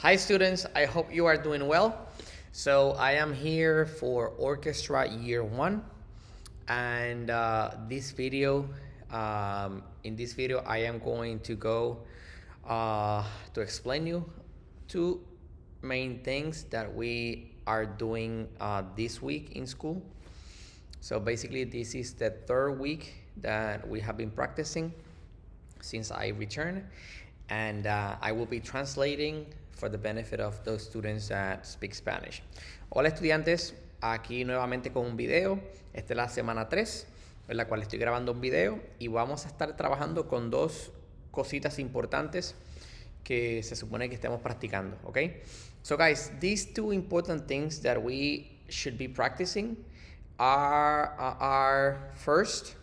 Hi students, I hope you are doing well. So I am here for Orchestra Year 1 and in this video I am going to go to explain you two main things that we are doing this week in school. So basically this is the third week that we have been practicing since I returned, and I will be translating for the benefit of those students that speak Spanish. Hola estudiantes, aquí nuevamente con un video. Esta es la semana 3, en la cual estoy grabando un video y vamos a estar trabajando con dos cositas importantes que se supone que estemos practicando, okay? So guys, these two important things that we should be practicing are first,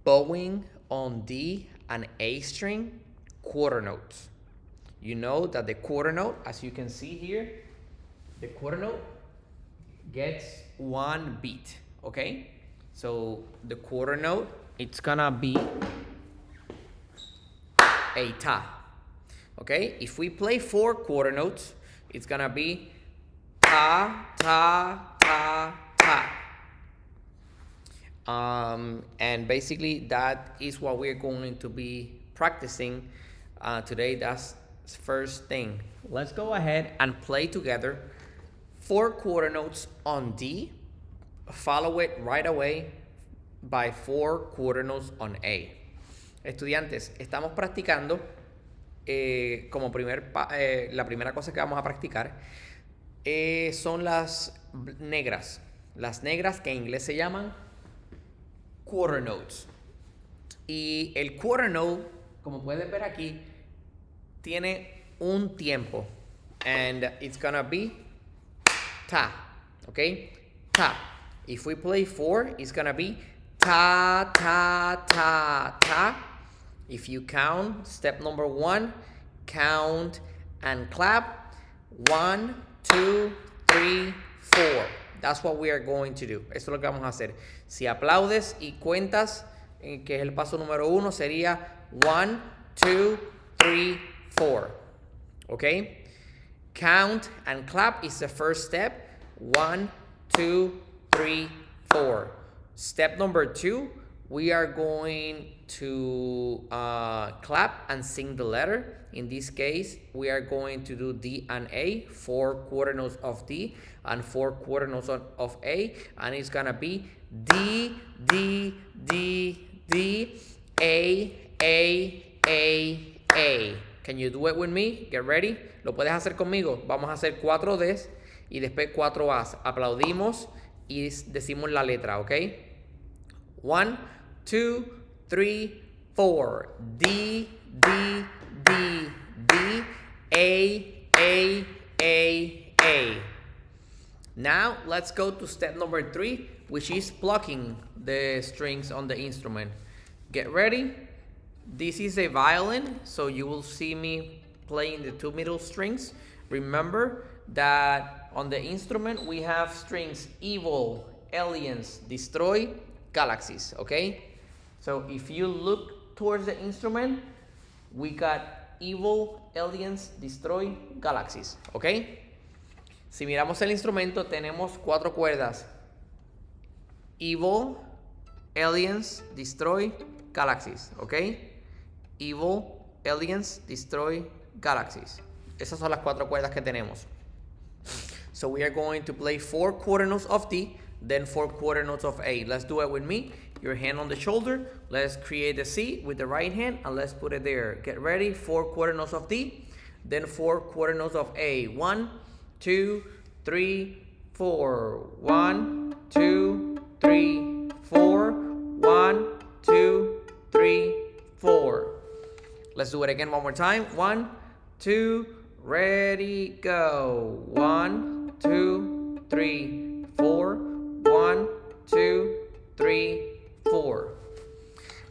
bowing on D and A string quarter notes. You know that the quarter note, as you can see here, the quarter note gets one beat, okay? So the quarter note, it's gonna be a ta, okay? If we play 4 quarter notes, it's gonna be ta, ta, ta, ta. And basically that is what we're going to be practicing today. That's first thing. Let's go ahead and play together 4 quarter notes on D. Follow it right away by 4 quarter notes on A. Estudiantes, estamos practicando la primera cosa que vamos a practicar son las negras. Las negras que en inglés se llaman quarter notes. Y el quarter note, como puedes ver aquí, tiene un tiempo. And it's gonna be ta. Okay? Ta. If we play 4, it's gonna be ta, ta, ta, ta. If you count, step number 1, count and clap. 1, 2, 3, 4. That's what we are going to do. Eso es lo que vamos a hacer. Si aplaudes y cuentas, que es el paso número 1, sería 1, 2, 3, 4. Okay? Count and clap is the first step. 1, 2, 3, 4. Step number 2, we are going to clap and sing the letter. In this case, we are going to do D and A, 4 quarter notes of D and 4 quarter notes of A, and it's gonna be D, D, D, D, A, A, A, A. Can you do it with me? Get ready. ¿Lo puedes hacer conmigo? Vamos a hacer 4 Ds y después 4 As. Aplaudimos y decimos la letra, ¿ok? 1, 2, 3, 4. D, D, D, D, A, A. Now, let's go to step number 3, which is plucking the strings on the instrument. Get ready. This is a violin, so you will see me playing the 2 middle strings. Remember that on the instrument we have strings evil, aliens, destroy, galaxies, okay? So if you look towards the instrument, we got evil, aliens, destroy, galaxies, okay? Si miramos el instrumento, tenemos 4 cuerdas. Evil, aliens, destroy, galaxies, okay? Evil, aliens, destroy, galaxies. Esas son las 4 cuerdas que tenemos. So we are going to play 4 quarter notes of D, then 4 quarter notes of A. Let's do it with me. Your hand on the shoulder. Let's create a C with the right hand and let's put it there. Get ready. 4 quarter notes of D, then 4 quarter notes of A. 1, 2, 3, 4. 1, 2, 3, 4. 1, 2, 3, 4. Let's do it again one more time. 1, 2, ready, go. 1, 2, 3, 4. 1, 2, 3, 4.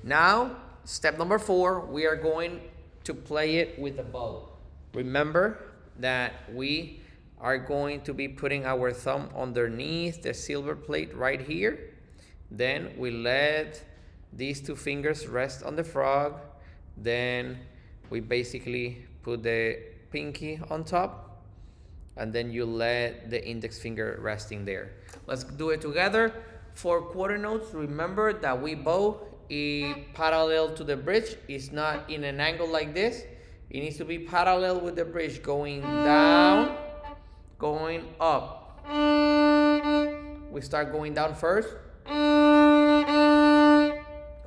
Now, step number 4, we are going to play it with the bow. Remember that we are going to be putting our thumb underneath the silver plate right here. Then we let these 2 fingers rest on the frog. Then we basically put the pinky on top, and then you let the index finger resting there. Let's do it together. 4 quarter notes. Remember that we bow parallel to the bridge. It's not in an angle like this. It needs to be parallel with the bridge, going down, going up. We start going down first.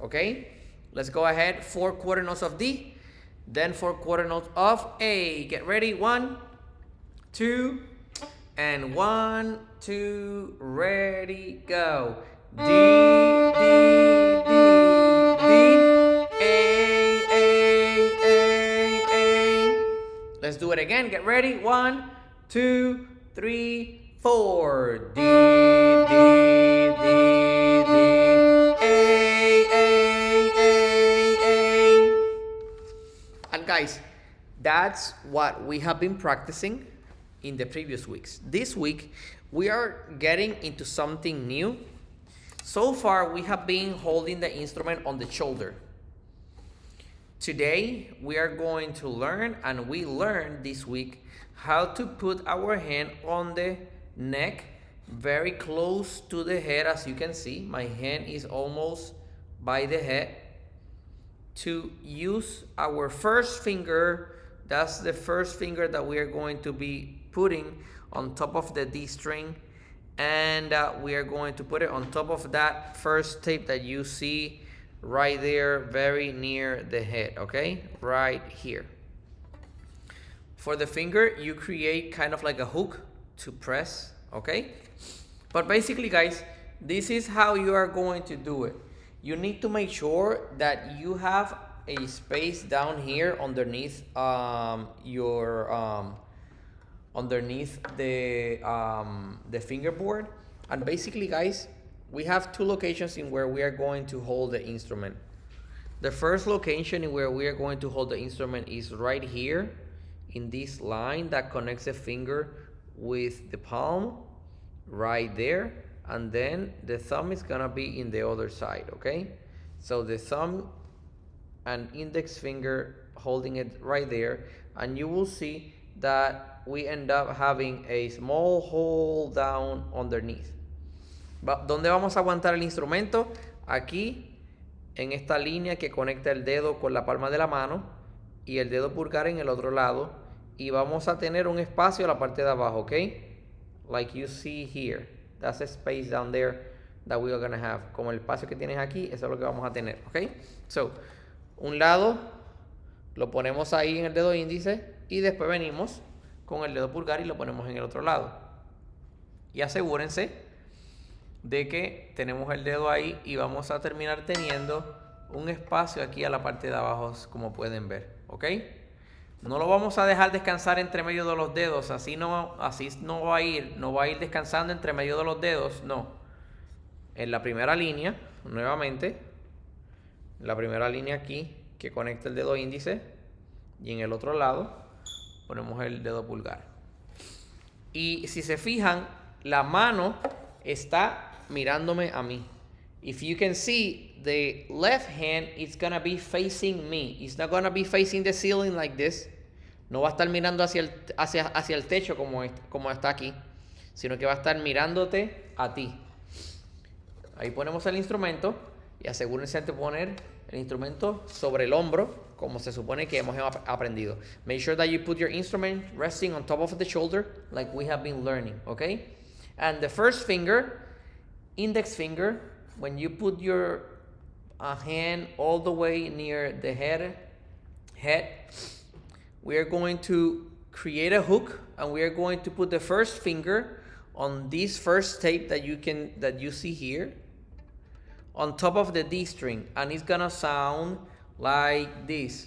Okay? Let's go ahead. 4 quarter notes of D, then 4 quarter notes of A. Get ready. 1, 2, and 1, 2, ready, go. D, D, D, D, A. Let's do it again. Get ready. 1, 2, 3, 4. D, D, D, D, A. And guys, that's what we have been practicing in the previous weeks. This week, we are getting into something new. So far, we have been holding the instrument on the shoulder. Today, we are going to learn, and we learned this week, how to put our hand on the neck, very close to the head. As you can see, my hand is almost by the head. To use our first finger, that's the first finger that we are going to be putting on top of the D string, and we are going to put it on top of that first tape that you see right there, very near the head, okay? Right here. For the finger, you create kind of like a hook to press, okay? But basically, guys, this is how you are going to do it. You need to make sure that you have a space down here underneath underneath the fingerboard. And basically, guys, we have 2 locations in where we are going to hold the instrument. The first location in where we are going to hold the instrument is right here in this line that connects the finger with the palm, right there. And then the thumb is gonna be in the other side, okay? So the thumb and index finger holding it right there, and you will see that we end up having a small hole down underneath. ¿Dónde vamos a aguantar el instrumento? Aquí, en esta línea que conecta el dedo con la palma de la mano y el dedo pulgar en el otro lado, y vamos a tener un espacio a la parte de abajo, ¿ok? Like you see here. That's a space down there that we are going to have. Como el espacio que tienes aquí, eso es lo que vamos a tener, ¿ok? So, un lado lo ponemos ahí en el dedo índice y después venimos con el dedo pulgar y lo ponemos en el otro lado. Y asegúrense de que tenemos el dedo ahí y vamos a terminar teniendo un espacio aquí a la parte de abajo, como pueden ver, ¿ok? No lo vamos a dejar descansar entre medio de los dedos, así no va a ir descansando entre medio de los dedos, no. En la primera línea, nuevamente, la primera línea aquí que conecta el dedo índice, y en el otro lado ponemos el dedo pulgar. Y si se fijan, la mano está mirándome a mí. If you can see, the left hand is gonna be facing me. It's not gonna be facing the ceiling like this. No va a estar mirando hacia el techo como está aquí, sino que va a estar mirándote a ti. Ahí ponemos el instrumento y asegúrense de poner el instrumento sobre el hombro, como se supone que hemos aprendido. Make sure that you put your instrument resting on top of the shoulder, like we have been learning, okay? And the first finger, index finger, when you put your hand all the way near the head, we are going to create a hook, and we are going to put the first finger on this first tape that you see here, on top of the D string, and it's gonna sound like this.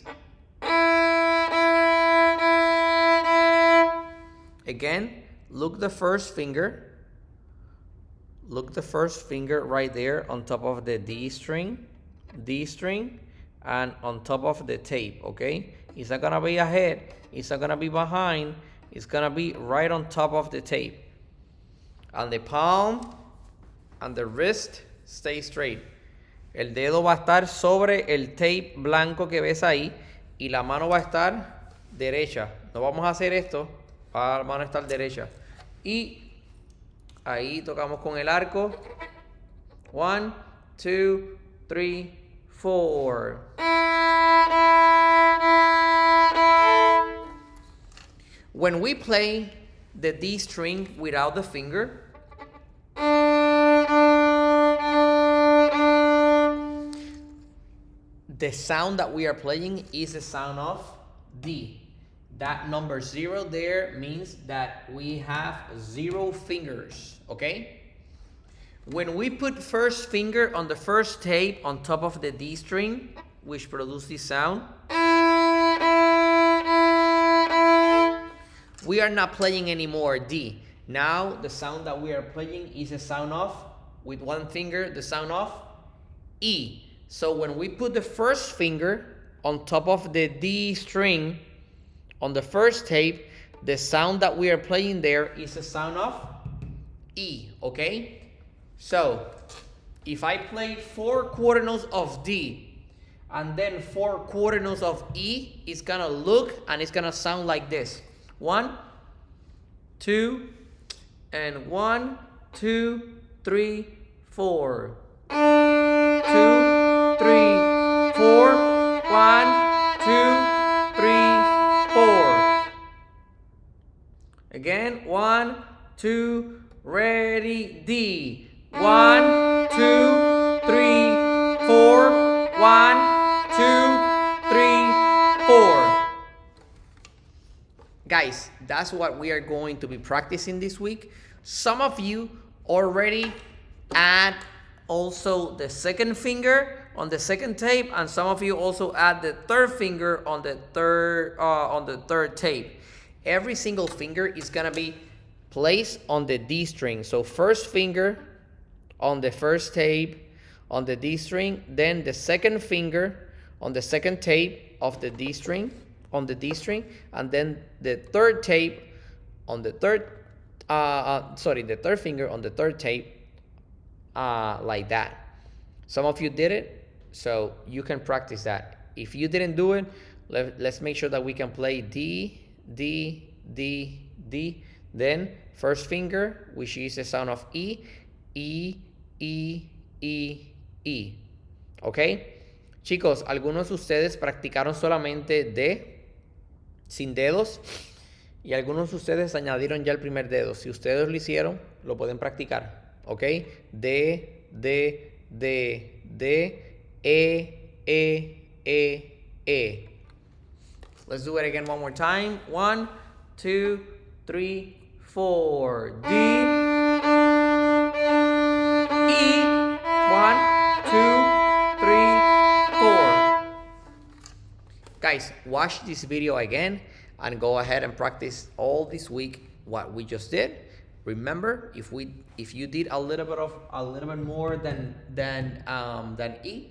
Again, look the first finger right there on top of the D string, and on top of the tape, okay? It's not gonna be ahead, it's not gonna be behind, it's gonna be right on top of the tape. And the palm and the wrist stay straight. El dedo va a estar sobre el tape blanco que ves ahí y la mano va a estar derecha. No vamos a hacer esto. La mano está a la derecha. Y ahí tocamos con el arco. 1, 2, 3, 4. When we play the D string without the finger, the sound that we are playing is the sound of D. That number 0 there means that we have 0 fingers, okay? When we put first finger on the first tape on top of the D string, which produces this sound, we are not playing anymore D. Now the sound that we are playing is a sound of, with one finger, the sound of E. So when we put the first finger on top of the D string on the first tape, the sound that we are playing there is a sound of E, okay? So if I play 4 quarter notes of D and then 4 quarter notes of E, it's gonna look and it's gonna sound like this. 1, 2, and 1, 2, 3, 4. 2, 3, 4. 1, 2, 3, 4. Again, 1, 2, ready, D. 1, 2, 3, 4. 1, 2, 3, 4. Guys, that's what we are going to be practicing this week. Some of you already add also the second finger on the second tape, and some of you also add the third finger on the third tape. Every single finger is gonna be placed on the D string. So first finger on the first tape on the D string, then the second finger on the second tape of the D string on the D string, and then the third tape on the third the third finger on the third tape, like that. Some of you did it, so you can practice that. If you didn't do it, let's make sure that we can play D, D, D, D, then first finger, which is the sound of E, E, E, E, E. ¿Ok? Chicos, algunos de ustedes practicaron solamente D, sin dedos, y algunos de ustedes añadieron ya el primer dedo. Si ustedes lo hicieron, lo pueden practicar. ¿Ok? D, D, D, D, E, E, E, E. Let's do it again one more time. 1, 2, 3, 4. D, E. 1, 2, 3, 4. Guys, watch this video again and go ahead and practice all this week what we just did. Remember, if you did a little bit more than E,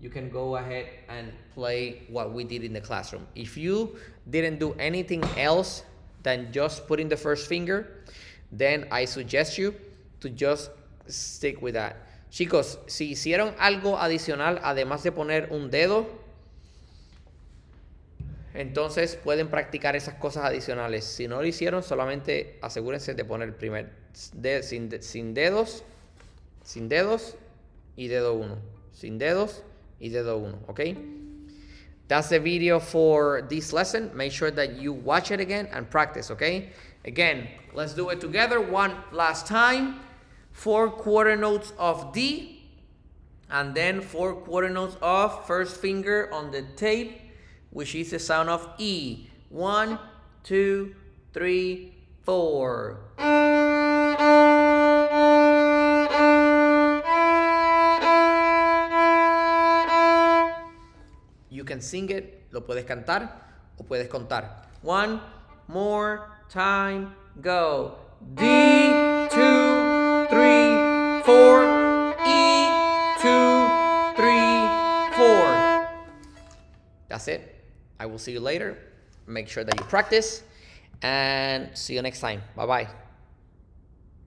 you can go ahead and play what we did in the classroom. If you didn't do anything else than just putting the first finger, then I suggest you to just stick with that. Chicos, si hicieron algo adicional además de poner un dedo, entonces pueden practicar esas cosas adicionales. Si no lo hicieron, solamente asegúrense de poner el primer sin dedos y dedo 1. Sin dedos y dedo 1, okay? That's the video for this lesson. Make sure that you watch it again and practice, okay? Again, let's do it together one last time. 4 quarter notes of D, and then 4 quarter notes of first finger on the tape, which is the sound of E. 1, 2, 3, 4. You can sing it, lo puedes cantar o puedes contar. One more time, go. D, 2, 3, 4. E, 2, 3, 4. That's it. I will see you later. Make sure that you practice and see you next time. Bye-bye.